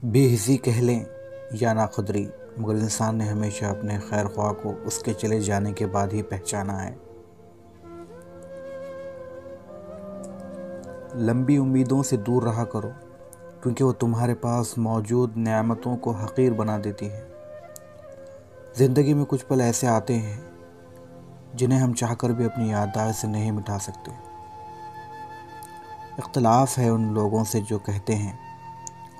बेहिसी कह लें या नाक़दरी, मगर इंसान ने हमेशा अपने खैर ख्वाह को उसके चले जाने के बाद ही पहचाना है। लंबी उम्मीदों से दूर रहा करो, क्योंकि वो तुम्हारे पास मौजूद नेमतों को हक़ीर बना देती है। ज़िंदगी में कुछ पल ऐसे आते हैं जिन्हें हम चाहकर भी अपनी याददाश्त से नहीं मिटा सकते। इख्तिलाफ़ है उन लोगों से जो कहते हैं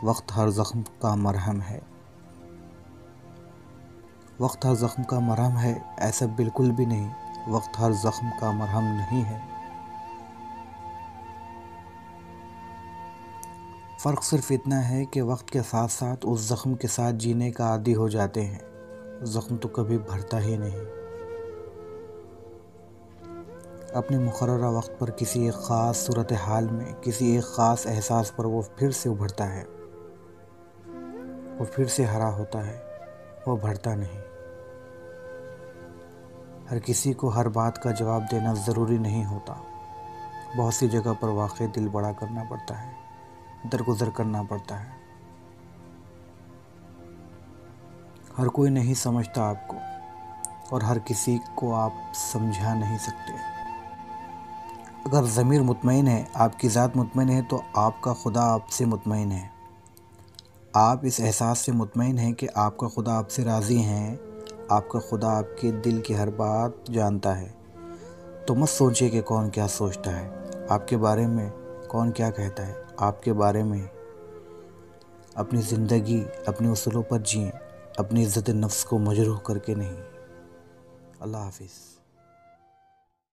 वक्त हर ज़ख्म का मरहम है। वक्त हर ज़ख्म का मरहम है, ऐसा बिल्कुल भी नहीं। वक्त हर ज़ख्म का मरहम नहीं है। फ़र्क सिर्फ़ इतना है कि वक्त के साथ साथ उस ज़ख्म के साथ जीने का आदी हो जाते हैं। ज़ख्म तो कभी भरता ही नहीं। अपने मुक़र्ररा वक्त पर किसी एक ख़ास सूरत हाल में, किसी एक ख़ास एहसास पर वो फिर से उभरता है। वो फिर से हरा होता है, वो भरता नहीं। हर किसी को हर बात का जवाब देना ज़रूरी नहीं होता। बहुत सी जगह पर वाक़ई दिल बड़ा करना पड़ता है, दरगुज़र करना पड़ता है। हर कोई नहीं समझता आपको, और हर किसी को आप समझा नहीं सकते। अगर ज़मीर मुतमईन है, आपकी ज़ात मुतमईन है, तो आपका खुदा आपसे मुतमईन है। आप इस एहसास से मुतमईन हैं कि आपका खुदा आपसे राज़ी हैं। आपका खुदा आपके दिल की हर बात जानता है। तो मत सोचिए कि कौन क्या सोचता है आपके बारे में, कौन क्या कहता है आपके बारे में। अपनी ज़िंदगी अपने उसूलों पर जिएं, अपनी इज़्ज़त नफ्स को मजरूह करके नहीं। अल्लाह हाफ़िज़।